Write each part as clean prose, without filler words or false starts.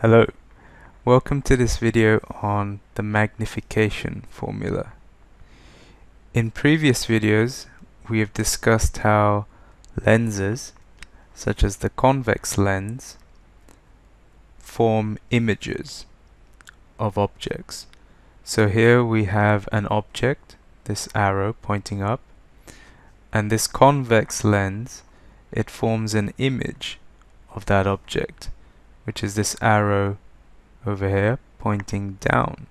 Hello, welcome to this video on the magnification formula. In previous videos we have discussed how lenses, such as the convex lens, form images of objects. So here we have an object, this arrow pointing up, and this convex lens, it forms an image of that object, which is this arrow over here pointing down.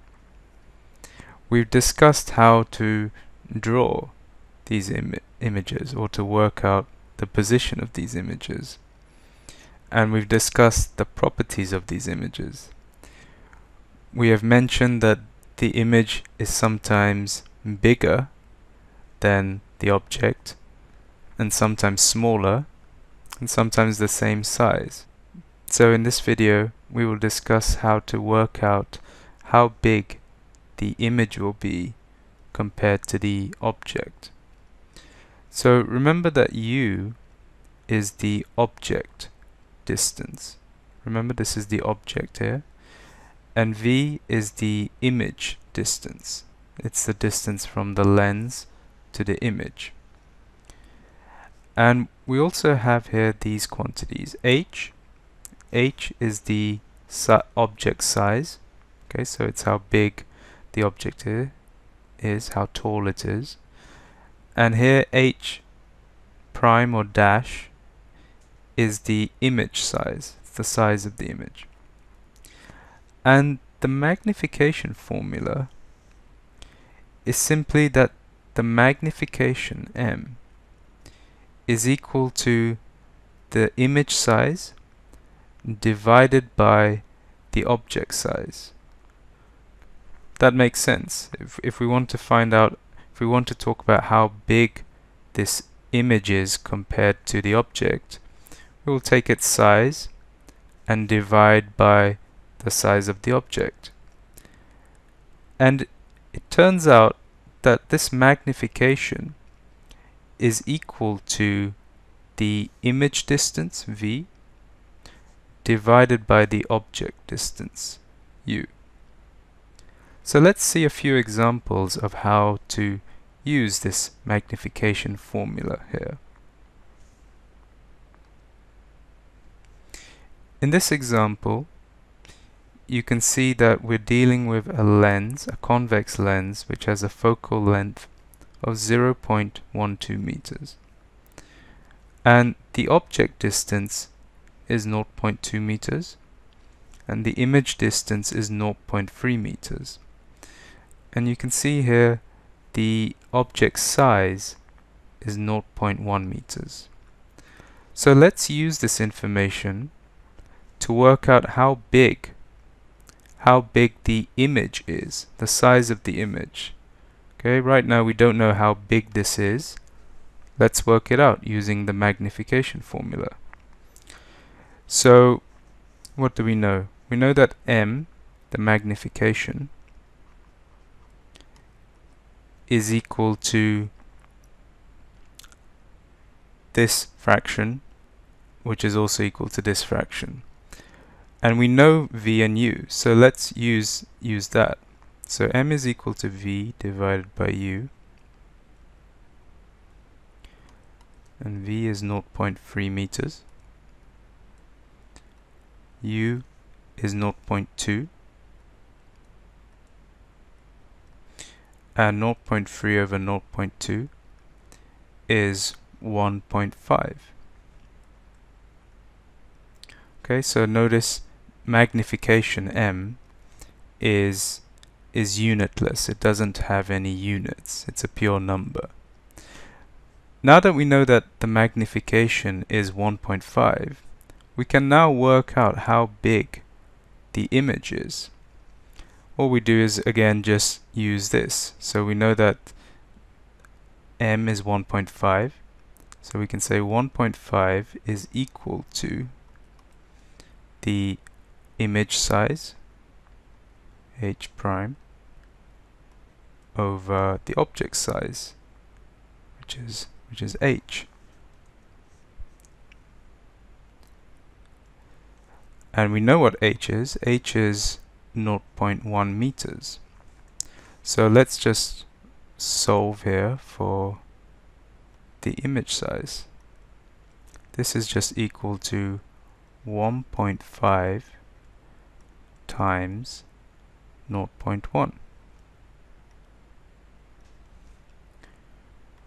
We've discussed how to draw these images, or to work out the position of these images, and we've discussed the properties of these images. We have mentioned that the image is sometimes bigger than the object, and sometimes smaller, and sometimes the same size. So in this video we will discuss how to work out how big the image will be compared to the object. So remember that u is the object distance. Remember, this is the object here, and v is the image distance. It's the distance from the lens to the image. And we also have here these quantities. H is the object size. Okay, so it's how big the object here is, how tall it is. And here h prime or dash is the image size. It's the size of the image. And the magnification formula is simply that the magnification m is equal to the image size divided by the object size. That makes sense. If we want to find out, if we want to talk about how big this image is compared to the object, we will take its size and divide by the size of the object. And it turns out that this magnification is equal to the image distance, v, divided by the object distance, u. So let's see a few examples of how to use this magnification formula here. In this example, you can see that we're dealing with a lens, a convex lens, which has a focal length of 0.12 meters. And the object distance is 0.2 meters, and the image distance is 0.3 meters. And you can see here the object size is 0.1 meters. So let's use this information to work out how big the image is, the size of the image. Okay, right now we don't know how big this is. Let's work it out using the magnification formula. So what do we know? We know that m, the magnification, is equal to this fraction, which is also equal to this fraction. And we know v and u, so let's use that. So m is equal to v divided by u, and v is 0.3 meters. U is 0.2, and 0.3 over 0.2 is 1.5. Okay, so notice magnification m is unitless. It doesn't have any units. It's a pure number. Now that we know that the magnification is 1.5, we can now work out how big the image is. All we do is again just use this. So we know that m is 1.5, so we can say 1.5 is equal to the image size, h prime, over the object size, which is h. And we know what h is. H is 0.1 meters. So let's just solve here for the image size. This is just equal to 1.5 times 0.1,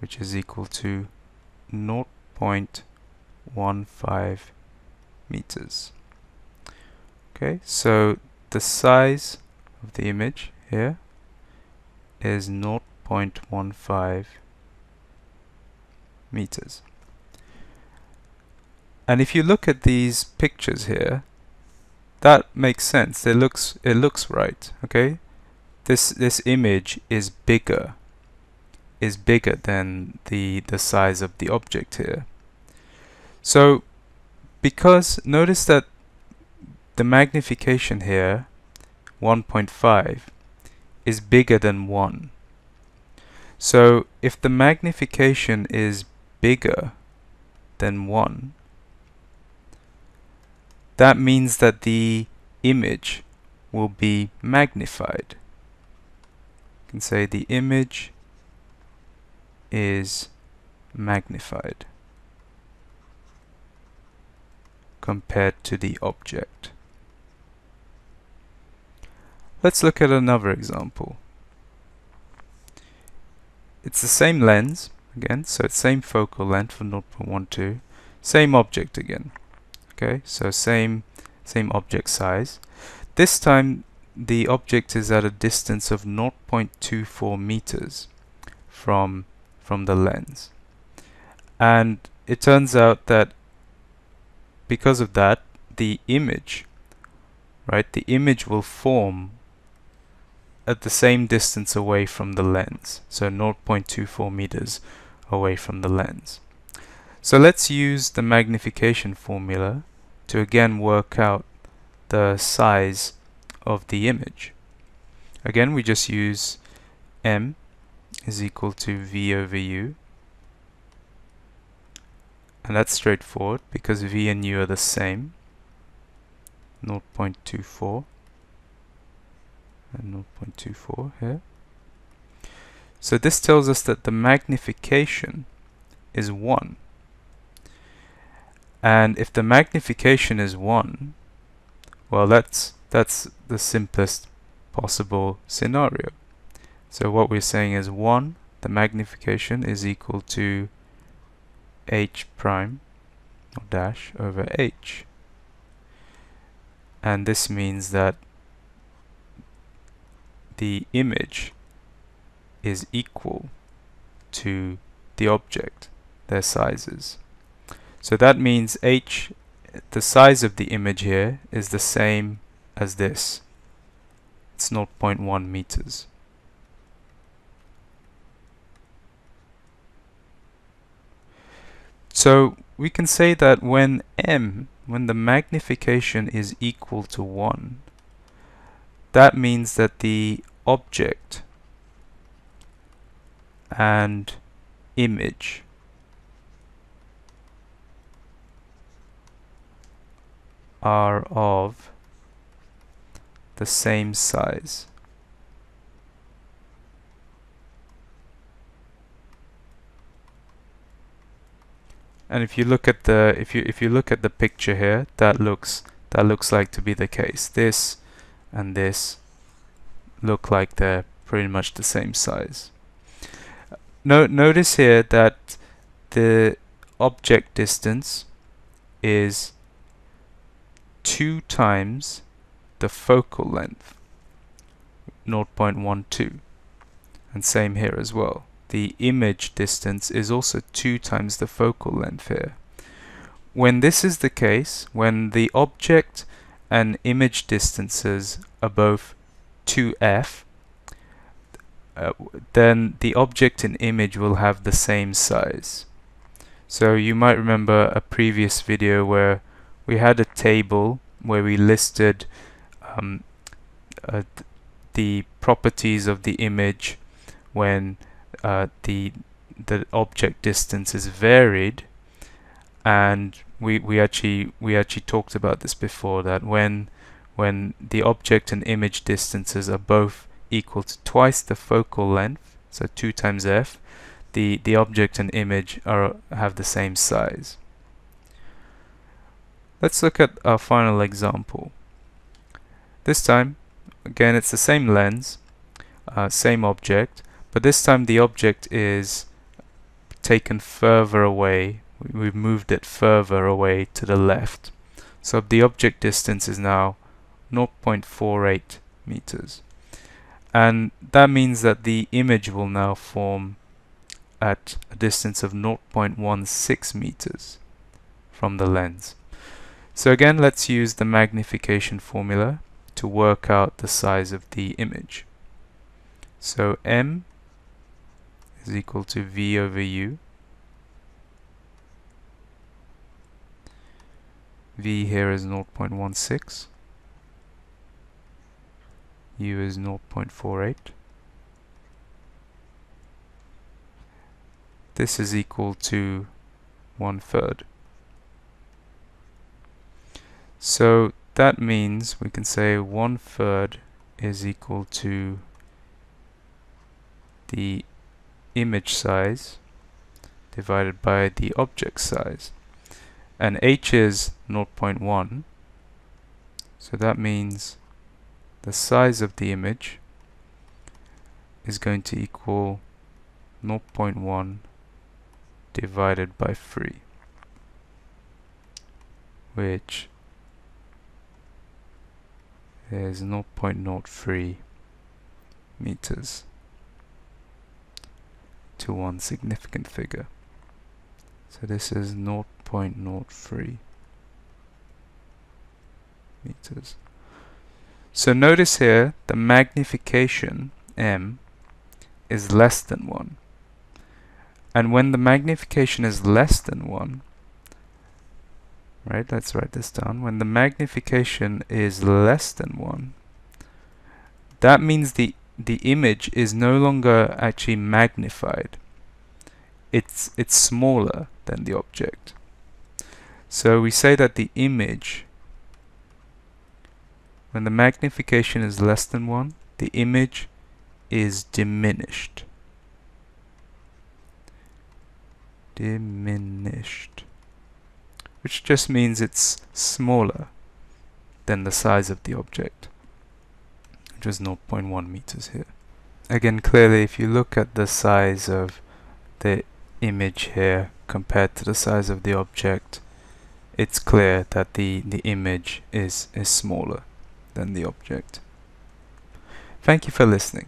which is equal to 0.15 meters. Okay, so the size of the image here is 0.15 meters. And if you look at these pictures here, that makes sense. It looks right. Okay, this image is bigger than the size of the object here. So because notice that the magnification here, 1.5, is bigger than 1. So if the magnification is bigger than 1, that means that the image will be magnified. You can say the image is magnified compared to the object. Let's look at another example. It's the same lens again, so it's same focal length for 0.12, same object again. Okay, so same object size. This time the object is at a distance of 0.24 meters from the lens. And it turns out that because of that, the image will form at the same distance away from the lens, so 0.24 meters away from the lens. So let's use the magnification formula to again work out the size of the image. Again, we just use m is equal to v over u, and that's straightforward because v and u are the same, 0.24 and 0.24 here. So this tells us that the magnification is 1. And if the magnification is 1, well, that's the simplest possible scenario. So what we're saying is 1, the magnification is equal to h prime or dash over h. And this means that the image is equal to the object, their sizes. So that means h, the size of the image here, is the same as this. It's 0.1 meters. So we can say that when the magnification is equal to 1, that means that the object and image are of the same size. And if you look at the if you look at the picture here, that looks like to be the case. This and this look like they're pretty much the same size. Notice here that the object distance is 2 times the focal length, 0.12, and same here as well. The image distance is also 2 times the focal length here. When this is the case, when the object and image distances are both 2f, then the object and image will have the same size. So you might remember a previous video where we had a table where we listed the properties of the image when the object distance is varied, and we actually talked about this before, that when the object and image distances are both equal to twice the focal length, so 2 times f, the object and image have the same size. Let's look at our final example. This time, again, it's the same lens, same object, but this time the object is taken further away. We've moved it further away to the left. So the object distance is now 0.48 meters. And that means that the image will now form at a distance of 0.16 meters from the lens. So again, let's use the magnification formula to work out the size of the image. So m is equal to v over u. V here is 0.16. U is 0.48. This is equal to 1/3. So that means we can say 1/3 is equal to the image size divided by the object size. And h is 0.1. So that means the size of the image is going to equal 0.1 divided by 3, which is 0.03 meters to one significant figure. So this is 0.03 meters. So notice here the magnification m is less than 1. And when the magnification is less than 1, right, let's write this down. When the magnification is less than 1, that means the image is no longer actually magnified. It's smaller than the object. So we say that the image, when the magnification is less than 1, the image is diminished. Diminished. Which just means it's smaller than the size of the object, which is 0.1 meters here. Again, clearly, if you look at the size of the image here compared to the size of the object, it's clear that the image is smaller than the object. Thank you for listening.